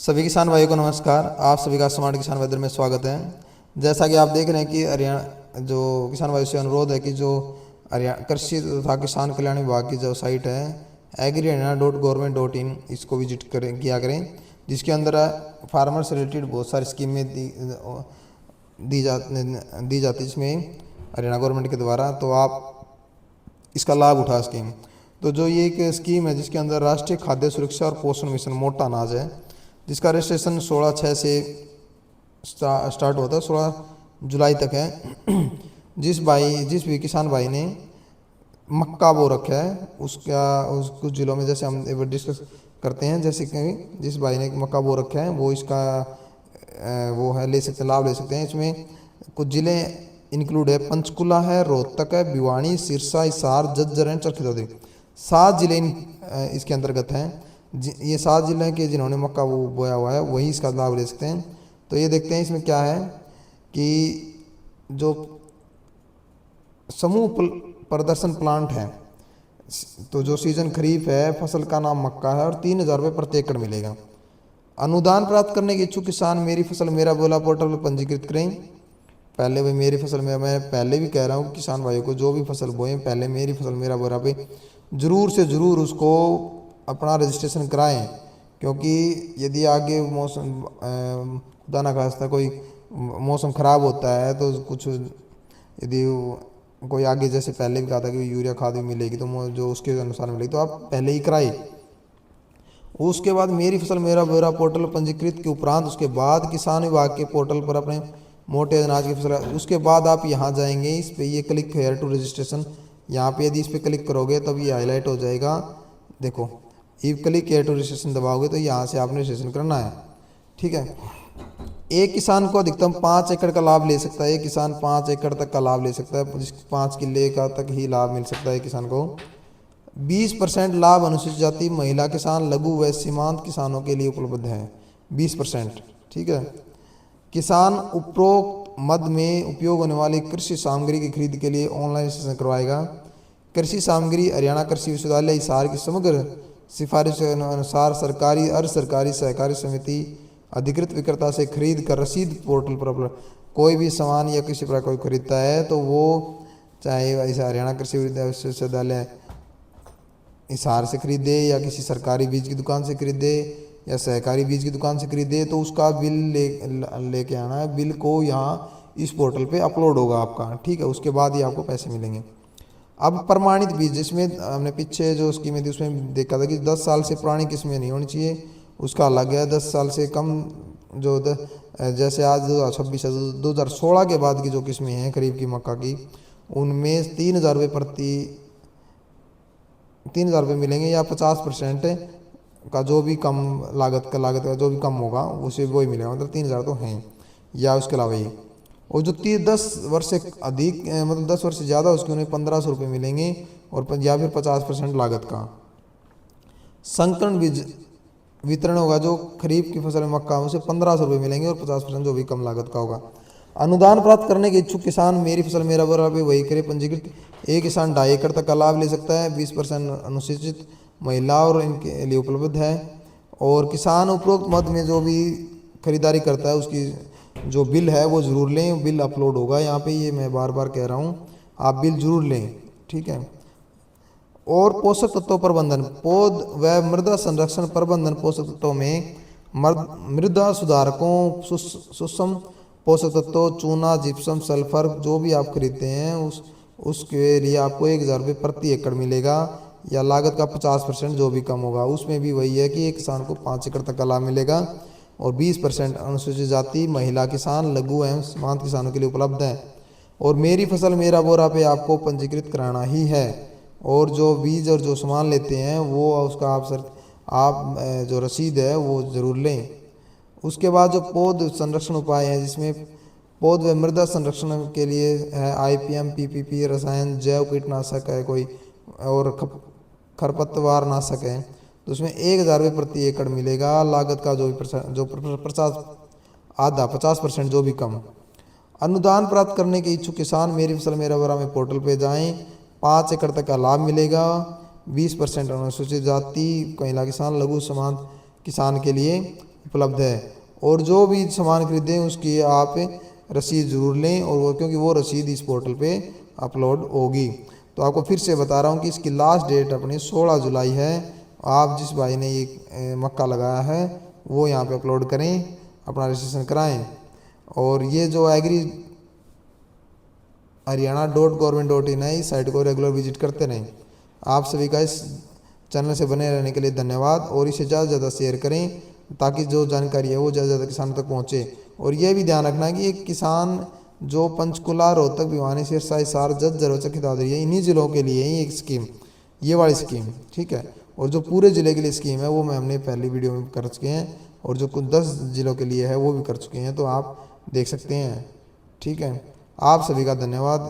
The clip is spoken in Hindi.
सभी किसान भाइयों को नमस्कार। आप सभी का स्मार्ट किसान वेदर में स्वागत है। जैसा कि आप देख रहे हैं कि हरियाणा जो किसान भाइयों से अनुरोध है कि जो हरियाणा कृषि तथा किसान कल्याण विभाग की जो साइट है agriharyana.government.in इसको विजिट करें किया करें, जिसके अंदर फार्मर से रिलेटेड बहुत सारी स्कीमें दी जाती जिसमें हरियाणा गवर्नमेंट के द्वारा, तो आप इसका लाभ उठा सकें। तो जो ये एक स्कीम है जिसके अंदर राष्ट्रीय खाद्य सुरक्षा और पोषण मिशन मोटा अनाज है, जिसका रजिस्ट्रेशन 16/6 से स्टार्ट होता है, 16 जुलाई तक है। जिस भी किसान भाई ने मक्का बो रखा है उस कुछ जिलों में, जैसे हम डिस्कस करते हैं, जैसे कि जिस भाई ने मक्का बो रखा है वो इसका वो है ले सकते लाभ ले सकते हैं। इसमें कुछ ज़िले इंक्लूड है, पंचकुला है, रोहतक है, भिवानी, सिरसा, हिसार, झज्जर एंड चरखी दादरी। 7 जिले इसके अंतर्गत हैं। ये 7 जिले हैं कि जिन्होंने मक्का वो बोया हुआ है वही इसका लाभ ले सकते हैं। तो ये देखते हैं इसमें क्या है कि जो समूह प्रदर्शन प्लांट है, तो जो सीजन खरीफ है, फसल का नाम मक्का है और 3,000 रुपये प्रति एकड़ मिलेगा। अनुदान प्राप्त करने के इच्छुक किसान मेरी फसल मेरा बोला पोर्टल पर पंजीकृत करें। पहले भाई मेरी फसल में, मैं पहले भी कह रहा हूँ किसान भाइयों को, जो भी फसल बोए पहले मेरी फसल मेरा बोरा पे ज़रूर से ज़रूर उसको अपना रजिस्ट्रेशन कराएं, क्योंकि यदि आगे मौसम खुदा ना खास्ता कोई मौसम ख़राब होता है तो कुछ यदि कोई आगे, जैसे पहले भी कहा था कि यूरिया खाद भी मिलेगी तो जो उसके अनुसार मिलेगी, तो आप पहले ही कराए। उसके बाद मेरी फसल मेरा बोरा पोर्टल पंजीकृत के उपरांत उसके बाद किसान विभाग के पोर्टल पर अपने मोटे अनाज की फसल, उसके बाद आप यहाँ जाएंगे, इस पे ये क्लिक हेयर टू रजिस्ट्रेशन, यहाँ पे यदि इस पर क्लिक करोगे तब ये हाईलाइट हो जाएगा। देखो ये क्लिक हेयर टू रजिस्ट्रेशन दबाओगे तो यहाँ से आपने रजिस्ट्रेशन करना है। ठीक है, एक किसान को अधिकतम 5 एकड़ का लाभ ले सकता है। एक किसान 5 एकड़ तक का लाभ ले सकता है, 5 किले का तक ही लाभ मिल सकता है किसान को। 20% लाभ अनुसूचित जाति, महिला किसान, लघु व सीमांत किसानों के लिए उपलब्ध है, 20%। ठीक है, किसान उपरोक्त मद में उपयोग होने वाली कृषि सामग्री की खरीद के लिए ऑनलाइन रजिस्ट्रेशन करवाएगा। कृषि सामग्री हरियाणा कृषि विश्वविद्यालय हिसार की समग्र सिफारिश के अनुसार सरकारी अर्ध सरकारी सहकारी समिति अधिकृत विक्रेता से खरीद कर रसीद पोर्टल पर अपलोड। कोई भी सामान या किसी प्रकार कोई खरीदता है तो वो चाहे ऐसा हरियाणा कृषि विश्वविद्यालय हिसार से खरीदे या किसी सरकारी बीज की दुकान से खरीदे या सहकारी बीज की दुकान से खरीदे, तो उसका बिल लेके आना है। बिल को यहाँ इस पोर्टल पे अपलोड होगा आपका। ठीक है, उसके बाद ही आपको पैसे मिलेंगे। अब प्रमाणित बीज, जिसमें हमने पीछे जो स्कीमें थी उसमें देखा था कि 10 साल से पुरानी किस्में नहीं होनी चाहिए, उसका अलग है। 10 साल से कम जो जैसे आज 2026 है, 2016 के बाद की जो किस्में हैं खरीफ की मक्का की, उनमें 3,000 रुपये मिलेंगे, या 50% का जो भी कम लागत का जो भी कम होगा उसे वही मिलेगा, मतलब 3,000 तो हैं। या उसके अलावा ये और जो 10 वर्ष से अधिक मतलब 10 वर्ष से ज़्यादा उसके उन्हें 1,500 रुपये मिलेंगे, और या फिर 50% लागत का। संकरण बीज वितरण होगा, जो खरीफ की फसल में मक्का उसे 1,500 रुपये मिलेंगे और 50% जो भी कम लागत का होगा। अनुदान प्राप्त करने के इच्छुक किसान मेरी फसल मेरा बोरा पे वही करे पंजीकृत। एक किसान 2.5 एकड़ तक का लाभ ले सकता है। 20% अनुसूचित महिला और इनके लिए उपलब्ध है। और किसान उपरोक्त मद में जो भी खरीदारी करता है उसकी जो बिल है वो ज़रूर लें, बिल अपलोड होगा यहाँ पे, ये मैं बार बार कह रहा हूँ, आप बिल जरूर लें। ठीक है, और पोषक तत्व प्रबंधन, पौध व मृदा संरक्षण प्रबंधन, पोषक तत्वों में मृदा सुधारकों, सूक्ष्म पोषक तत्व, चूना, जिप्सम, सल्फर, जो भी आप खरीदते हैं उसके लिए आपको 1,000 रुपये प्रति एकड़ मिलेगा, या लागत का 50% जो भी कम होगा। उसमें भी वही है कि एक किसान को 5 एकड़ तक का लाभ मिलेगा, और 20% अनुसूचित जाति, महिला किसान, लघु एवं सीमांत किसानों के लिए उपलब्ध है। और मेरी फसल मेरा बोरा पे आपको पंजीकृत कराना ही है। और जो बीज और जो सामान लेते हैं वो उसका आप जो रसीद है वो ज़रूर लें। उसके बाद जो पौध संरक्षण उपाय हैं, जिसमें पौध व मृदा संरक्षण के लिए है IPM, PPP, रसायन, जैव कीटनाशक है कोई, और खरपतवार नाशक है, तो उसमें 1,000 रुपये प्रति एकड़ मिलेगा। लागत का जो 50% जो भी कम। अनुदान प्राप्त करने के इच्छुक किसान मेरी फसल मेरा बोरा में पोर्टल पे जाएं, 5 एकड़ तक का लाभ मिलेगा। 20% अनुसूचित जाति, महिला किसान, लघु सीमांत किसान के लिए उपलब्ध है। और जो भी सामान खरीदें उसकी आप रसीद ज़रूर लें, और वो क्योंकि वो रसीद इस पोर्टल पे अपलोड होगी। तो आपको फिर से बता रहा हूँ कि इसकी लास्ट डेट अपनी 16 जुलाई है। आप जिस भाई ने ये मक्का लगाया है वो यहाँ पे अपलोड करें, अपना रजिस्ट्रेशन कराएं। और ये जो एग्री हरियाणा.gov.in है, इस साइट को रेगुलर विजिट करते रहें। आप सभी का इस चैनल से बने रहने के लिए धन्यवाद, और इसे ज़्यादा से ज़्यादा शेयर करें ताकि जो जानकारी है वो ज़्यादा से ज़्यादा किसानों तक पहुँचे। और ये भी ध्यान रखना कि एक किसान जो पंचकुला, रोहतक, भिवानी, सिरसा, हिसार, झज्जर, चकित, दादरी है, इन्हीं ज़िलों के लिए ही एक स्कीम, ये वाली स्कीम, ठीक है। और जो पूरे ज़िले के लिए स्कीम है वो मैं हमने पहली वीडियो में कर चुके हैं, और जो कुछ 10 ज़िलों के लिए है वो भी कर चुके हैं, तो आप देख सकते हैं, ठीक है। आप सभी का धन्यवाद।